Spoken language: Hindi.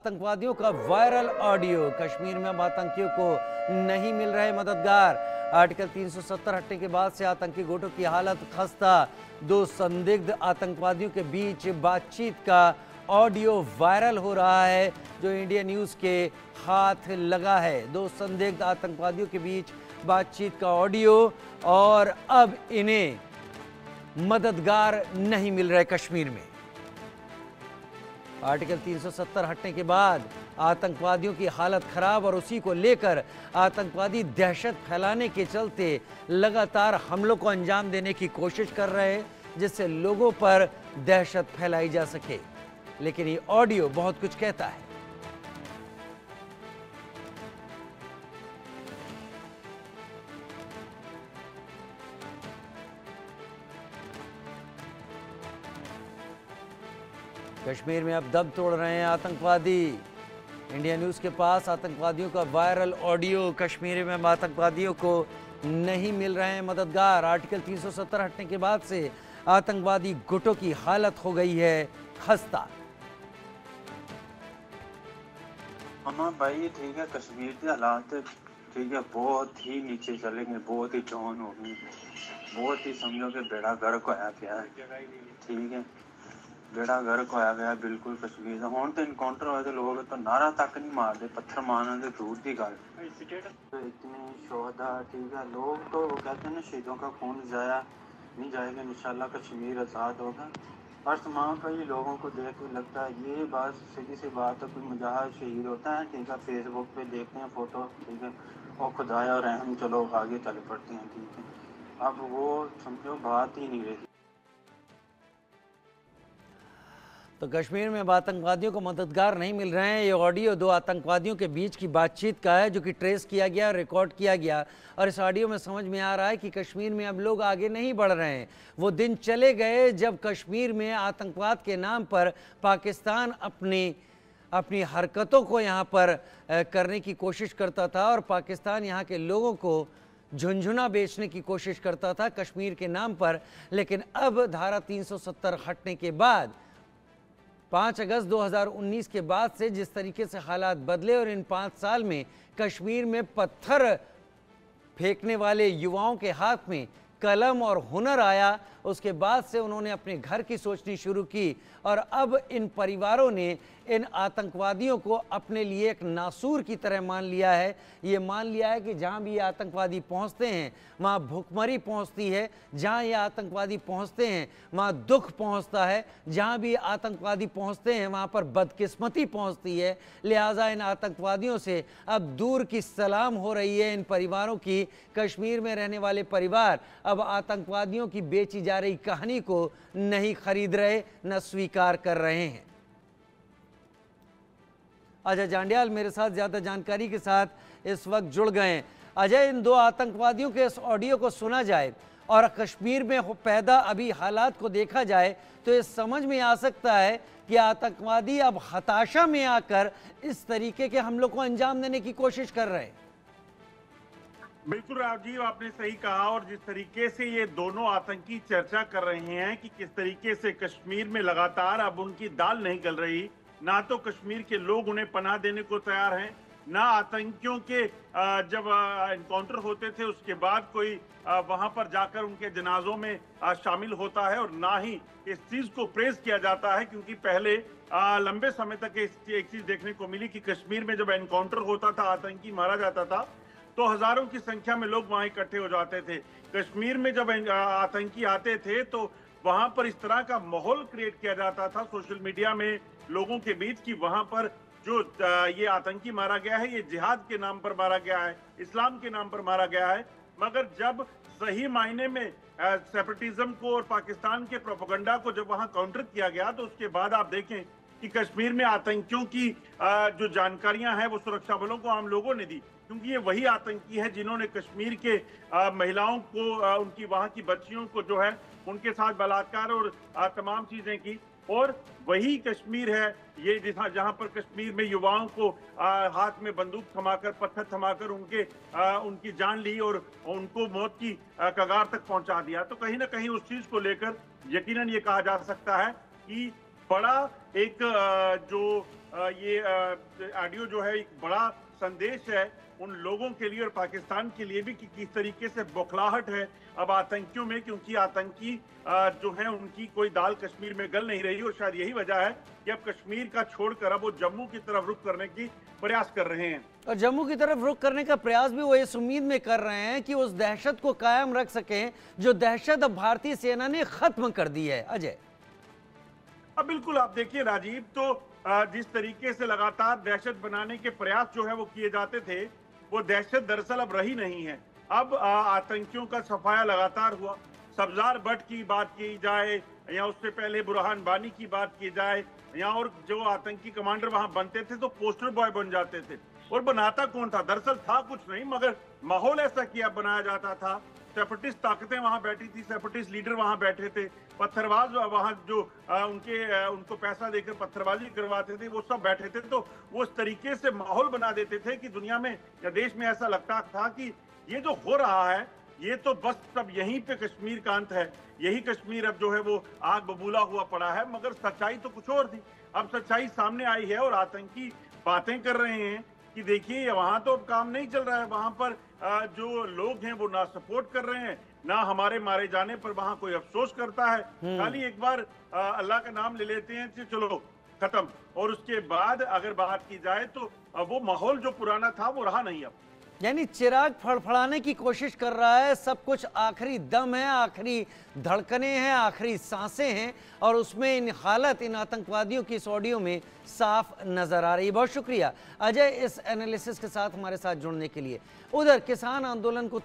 आतंकवादियों का वायरल ऑडियो। कश्मीर में अब आतंकियों को नहीं मिल रहे मददगार। आर्टिकल 370 हटने के बाद से आतंकी गुटों की हालत खस्ता। दो संदिग्ध आतंकवादियों के बीच बातचीत का ऑडियो वायरल हो रहा है, जो इंडिया न्यूज़ के हाथ लगा है। दो संदिग्ध आतंकवादियों के बीच बातचीत का ऑडियो, और अब इन्हें मददगार नहीं मिल रहे कश्मीर में। आर्टिकल 370 हटने के बाद आतंकवादियों की हालत खराब, और उसी को लेकर आतंकवादी दहशत फैलाने के चलते लगातार हमलों को अंजाम देने की कोशिश कर रहे हैं, जिससे लोगों पर दहशत फैलाई जा सके। लेकिन ये ऑडियो बहुत कुछ कहता है। कश्मीर में अब दम तोड़ रहे हैं आतंकवादी। इंडिया न्यूज़ के पास आतंकवादियों का वायरल ऑडियो। कश्मीर में आतंकवादियों को नहीं मिल रहे हैं मददगार। आर्टिकल 370 हटने के बाद से आतंकवादी गुटों की हालत हो गई है खस्ता। हाँ भाई ठीक है, कश्मीर के हालात ठीक है बहुत ही नीचे चलेंगे, बहुत ही डाउन हो गए, बहुत ही समझो कि बेड़ा गर्क होया गया है। ठीक है, बेड़ा गर्क होया गया बिल्कुल कश्मीर का। हुण तो इनकाउंटर होए तो लोग तो नारा तक नहीं मारते, पत्थर मारने से दूर की गल। तो इतने शोहदा ठीक है, लोग तो कहते हैं ना शहीदों का खून जाया नहीं जाएगा, इंशाल्लाह कश्मीर आज़ाद होगा। और तमाम कई लोगों को देख के लगता है ये बात सीधी सी बात है, कोई मुजाहिद शहीद होता है ठीक है, फेसबुक पे देखते हैं फ़ोटो ठीक है, और खुदाया और रहम चलो आगे चल पड़ते हैं ठीक है। अब वो समझो बात ही नहीं रही। तो कश्मीर में आतंकवादियों को मददगार नहीं मिल रहे हैं। ये ऑडियो दो आतंकवादियों के बीच की बातचीत का है, जो कि ट्रेस किया गया, रिकॉर्ड किया गया, और इस ऑडियो में समझ में आ रहा है कि कश्मीर में अब लोग आगे नहीं बढ़ रहे हैं। वो दिन चले गए जब कश्मीर में आतंकवाद के नाम पर पाकिस्तान अपनी हरकतों को यहाँ पर करने की कोशिश करता था, और पाकिस्तान यहाँ के लोगों को झुंझुना बेचने की कोशिश करता था कश्मीर के नाम पर। लेकिन अब धारा 370 हटने के बाद 5 अगस्त 2019 के बाद से जिस तरीके से हालात बदले, और इन 5 साल में कश्मीर में पत्थर फेंकने वाले युवाओं के हाथ में कलम और हुनर आया, उसके बाद से उन्होंने अपने घर की सोचनी शुरू की। और अब इन परिवारों ने इन आतंकवादियों को अपने लिए एक नासूर की तरह मान लिया है। ये मान लिया है कि जहाँ भी ये आतंकवादी पहुँचते हैं वहाँ भुखमरी पहुँचती है, जहाँ ये आतंकवादी पहुँचते हैं वहाँ दुख पहुँचता है, जहाँ भी आतंकवादी पहुँचते हैं वहाँ पर बदकिस्मती पहुँचती है। लिहाजा इन आतंकवादियों से अब दूर की सलाम हो रही है इन परिवारों की। कश्मीर में रहने वाले परिवार अब आतंकवादियों की बेची जा रही कहानी को नहीं खरीद रहे, न स्वीकार कर रहे हैं। अजय जांडियाल मेरे साथ ज्यादा जानकारी के साथ इस वक्त जुड़ गए हैं। अजय, इन दो आतंकवादियों के इस ऑडियो को सुना जाए और कश्मीर में पैदा अभी हालात को देखा जाए तो ये समझ में आ सकता है कि आतंकवादी अब हताशा में आकर इस तरीके के हमलों को अंजाम देने की कोशिश कर रहे हैं। बिल्कुल राजीव, आपने सही कहा। और जिस तरीके से ये दोनों आतंकी चर्चा कर रहे हैं कि किस तरीके से कश्मीर में लगातार अब उनकी दाल नहीं गल रही, ना तो कश्मीर के लोग उन्हें पनाह देने को तैयार हैं, ना आतंकियों के जब एनकाउंटर होते थे उसके बाद कोई वहां पर जाकर उनके जनाजों में शामिल होता है, और ना ही इस चीज को प्रेज किया जाता है। क्योंकि पहले लंबे समय तक एक चीज देखने को मिली कि कश्मीर में जब एनकाउंटर होता था, आतंकी मारा जाता था, तो हजारों की संख्या में लोग वहां इकट्ठे हो जाते थे। कश्मीर में जब आतंकी आते थे तो वहां पर इस तरह का माहौल क्रिएट किया जाता था सोशल मीडिया में लोगों के बीच कि वहां पर जो ये आतंकी मारा गया है ये जिहाद के नाम पर मारा गया है, इस्लाम के नाम पर मारा गया है। मगर जब सही मायने में सेपरेटिज्म को और पाकिस्तान के प्रोपेगेंडा को जब वहां काउंटर किया गया, तो उसके बाद आप देखें कि कश्मीर में आतंकियों की जो जानकारियां हैं वो सुरक्षा बलों को आम लोगों ने दी, क्योंकि ये वही आतंकी है जिन्होंने कश्मीर के महिलाओं को, उनकी वहां की बच्चियों को जो है उनके साथ बलात्कार और तमाम चीजें की। और वही कश्मीर है ये जहां पर कश्मीर में युवाओं को हाथ में बंदूक थमाकर, पत्थर थमाकर उनकी जान ली और उनको मौत की कगार तक पहुंचा दिया। तो कहीं ना कहीं उस चीज को लेकर यकीनन ये कहा जा सकता है कि बड़ा एक जो ये ऑडियो जो है एक बड़ा संदेश है उन लोगों के लिए और पाकिस्तान के लिए भी कि किस तरीके से बौखलाहट है अब आतंकियों में, क्योंकि आतंकी जो है उनकी कोई दाल कश्मीर में गल नहीं रही और शायद यही वजह है कि अब कश्मीर का छोड़कर अब वो जम्मू की तरफ रुख करने की प्रयास कर रहे हैं। और जम्मू की तरफ रुख करने का प्रयास भी वो इस उम्मीद में कर रहे हैं कि उस दहशत को कायम रख सकें जो दहशत अब भारतीय सेना ने खत्म कर दी है। अजय, अब बिल्कुल आप देखिए राजीव, तो जिस तरीके से लगातार दहशत बनाने के प्रयास जो है वो किए जाते थे, वो दहशत दरअसल अब रही नहीं है। अब आतंकियों का सफाया लगातार हुआ। सब्जार भट्ट की बात की जाए या उससे पहले बुरहान बानी की बात की जाए या और जो आतंकी कमांडर वहां बनते थे तो पोस्टर बॉय बन जाते थे। और बनाता कौन था? दरअसल था कुछ नहीं, मगर माहौल ऐसा किया बनाया जाता था। सेपरेटिस्ट ताकतें वहां बैठी थी, सेपरेटिस्ट लीडर वहां बैठे थे, पत्थरबाज वहां जो उनको पैसा देकर पत्थरबाजी करवाते थे वो सब बैठे थे। तो वो इस तरीके से माहौल बना देते थे कि दुनिया में या देश में ऐसा लगता था कि ये जो हो रहा है ये तो बस सब यहीं पे कश्मीर का अंत है, यही कश्मीर अब जो है वो आग बबूला हुआ पड़ा है। मगर सच्चाई तो कुछ और थी। अब सच्चाई सामने आई है और आतंकी बातें कर रहे हैं कि देखिए वहां तो अब काम नहीं चल रहा है, वहां पर जो लोग हैं वो ना सपोर्ट कर रहे हैं, ना हमारे मारे जाने पर वहां कोई अफसोस करता है। खाली एक बार अल्लाह का नाम ले लेते हैं कि चलो खत्म, और उसके बाद अगर बात की जाए तो वो माहौल जो पुराना था वो रहा नहीं। अब यानी चिराग फड़फड़ाने की कोशिश कर रहा है, सब कुछ आखिरी दम है, आखिरी धड़कनें हैं, आखिरी सांसें हैं, और उसमें इन हालत इन आतंकवादियों की इस ऑडियो में साफ नजर आ रही है। बहुत शुक्रिया अजय इस एनालिसिस के साथ हमारे साथ जुड़ने के लिए। उधर किसान आंदोलन को